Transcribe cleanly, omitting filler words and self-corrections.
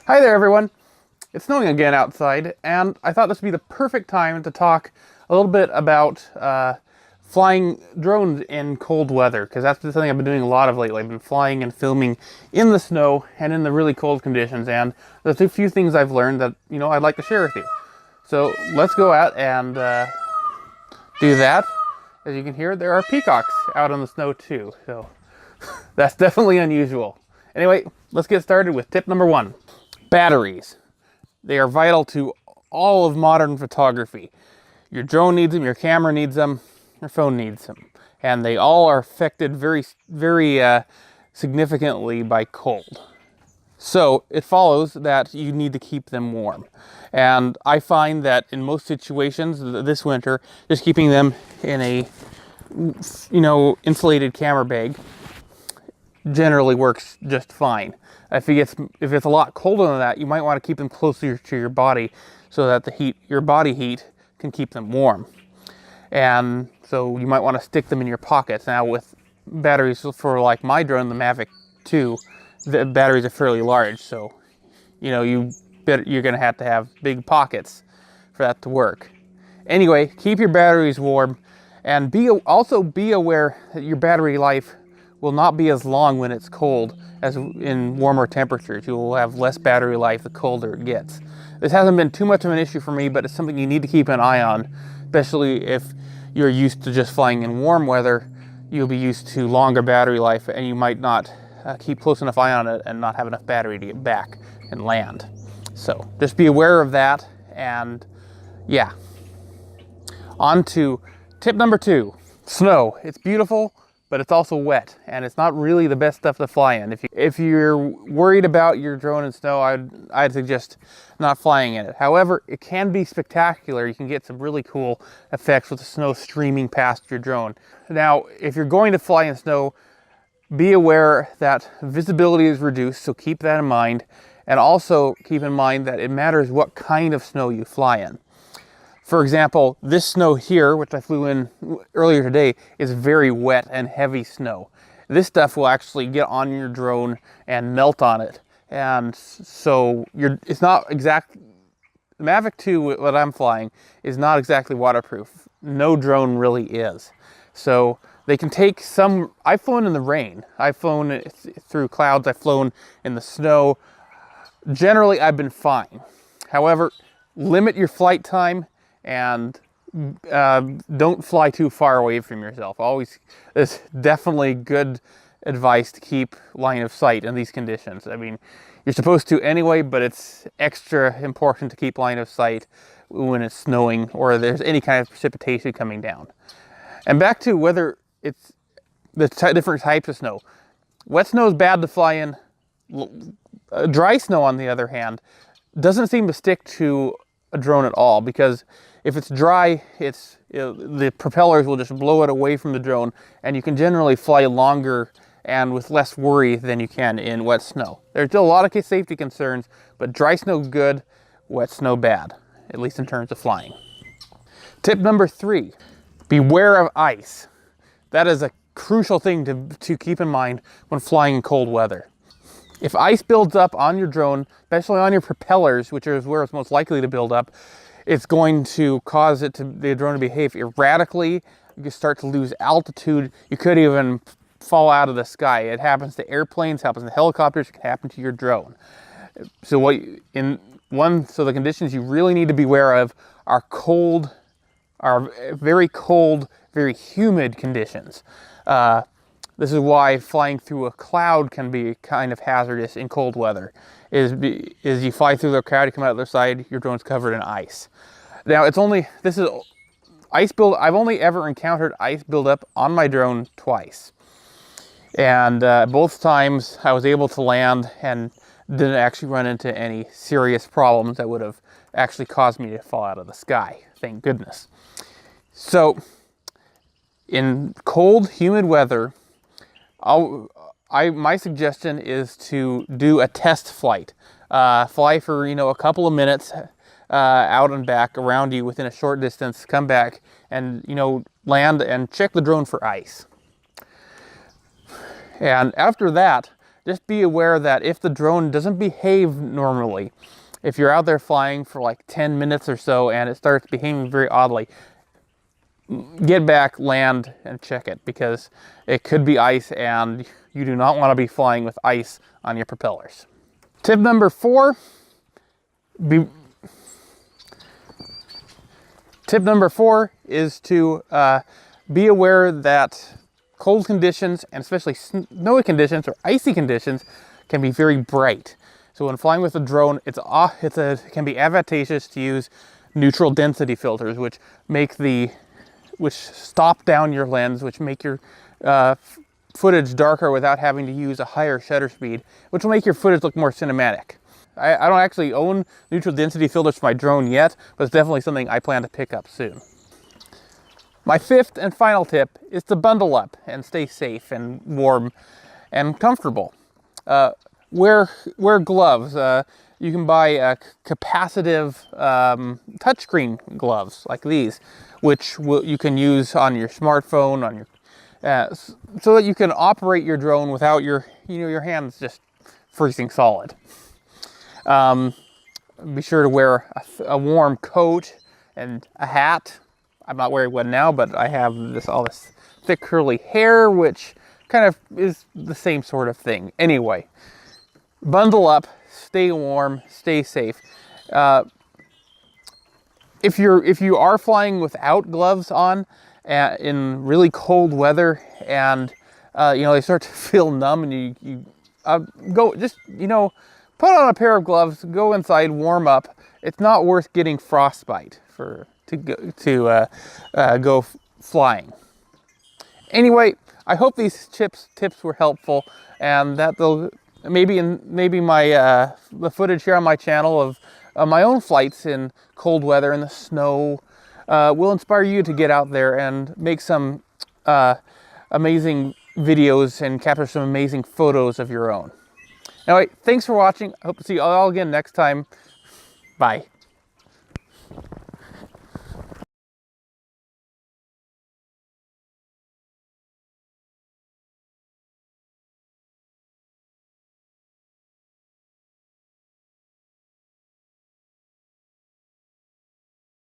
Hi there, everyone. It's snowing again outside, and I thought this would be the perfect time to talk a little bit about flying drones in cold weather, because that's something I've been doing a lot of lately. I've been flying and filming in the snow and in the really cold conditions, and there's a few things I've learned that, I'd like to share with you. So let's go out and do that. As you can hear, there are peacocks out in the snow too, so that's definitely unusual. Anyway, let's get started with tip number 1. Batteries. They are vital to all of modern photography. Your drone needs them, your camera needs them, your phone needs them. And they all are affected very significantly by cold. So it follows that you need to keep them warm. And I find that in most situations this winter, just keeping them in a, insulated camera bag generally works just fine. If it's a lot colder than that, you might want to keep them closer to your body so that your body heat can keep them warm. And so you might want to stick them in your pockets. Now with batteries for like my drone, the Mavic 2, the batteries are fairly large, so you're going to have big pockets for that to work. Anyway, keep your batteries warm, and also be aware that your battery life will not be as long when it's cold as in warmer temperatures. You will have less battery life the colder it gets. This hasn't been too much of an issue for me, but it's something you need to keep an eye on, especially if you're used to just flying in warm weather. You'll be used to longer battery life, and you might not keep close enough eye on it and not have enough battery to get back and land. So just be aware of that. And yeah, on to tip number 2. Snow. It's beautiful, but it's also wet, and it's not really the best stuff to fly in. If you're worried about your drone in snow, I'd suggest not flying in it. However, it can be spectacular. You can get some really cool effects with the snow streaming past your drone. Now, if you're going to fly in snow, be aware that visibility is reduced, so keep that in mind. And also keep in mind that it matters what kind of snow you fly in. For example, this snow here, which I flew in earlier today, is very wet and heavy snow. This stuff will actually get on your drone and melt on it. And so it's not exact. The Mavic 2, what I'm flying, is not exactly waterproof. No drone really is. So they can take some. I've flown in the rain. I've flown through clouds. I've flown in the snow. Generally, I've been fine. However, limit your flight time and don't fly too far away from yourself. It's definitely good advice to keep line of sight in these conditions. I mean, you're supposed to anyway, but it's extra important to keep line of sight when it's snowing or there's any kind of precipitation coming down. And back to whether it's the different types of snow. Wet snow is bad to fly in. Dry snow, on the other hand, doesn't seem to stick to a drone at all, because if it's dry, the propellers will just blow it away from the drone, and you can generally fly longer and with less worry than you can in wet snow. There's still a lot of safety concerns, but dry snow good, wet snow bad, at least in terms of flying. Tip number 3, beware of ice. That is a crucial thing to keep in mind when flying in cold weather. If ice builds up on your drone, especially on your propellers, which is where it's most likely to build up, it's going to cause the drone to behave erratically. You can start to lose altitude. You could even fall out of the sky. It happens to airplanes, happens to helicopters, it can happen to your drone. So the conditions you really need to be aware of are very cold, very humid conditions. This is why flying through a cloud can be kind of hazardous in cold weather. Is you fly through the cloud, you come out the other side, your drone's covered in ice. Now this is ice build. I've only ever encountered ice buildup on my drone twice, and both times I was able to land and didn't actually run into any serious problems that would have actually caused me to fall out of the sky. Thank goodness. So in cold, humid weather, my suggestion is to do a test flight. Fly for a couple of minutes out and back around you within a short distance. Come back and land and check the drone for ice. And after that, just be aware that if the drone doesn't behave normally, if you're out there flying for like 10 minutes or so and it starts behaving very oddly, get back, land, and check it, because it could be ice and you do not want to be flying with ice on your propellers. Tip number 4, is to be aware that cold conditions, and especially snowy conditions or icy conditions, can be very bright. So when flying with a drone, it can be advantageous to use neutral density filters, which stop down your lens, which make your footage darker without having to use a higher shutter speed, which will make your footage look more cinematic. I don't actually own neutral density filters for my drone yet, but it's definitely something I plan to pick up soon. My 5th and final tip is to bundle up and stay safe and warm and comfortable. Wear gloves. You can buy capacitive touchscreen gloves like these, which you can use on your smartphone, on your so that you can operate your drone without your hands just freezing solid. Be sure to wear a warm coat and a hat. I'm not wearing one now, but I have all this thick curly hair, which kind of is the same sort of thing. Anyway, bundle up, stay warm, stay safe. If you are flying without gloves on in really cold weather, and they start to feel numb, and you go just put on a pair of gloves, go inside, warm up. It's not worth getting frostbite to go flying. Anyway, I hope these tips were helpful, and that they'll maybe my the footage here on my channel of my own flights in cold weather in the snow will inspire you to get out there and make some amazing videos and capture some amazing photos of your own. Anyway, thanks for watching. I hope to see you all again next time. Bye.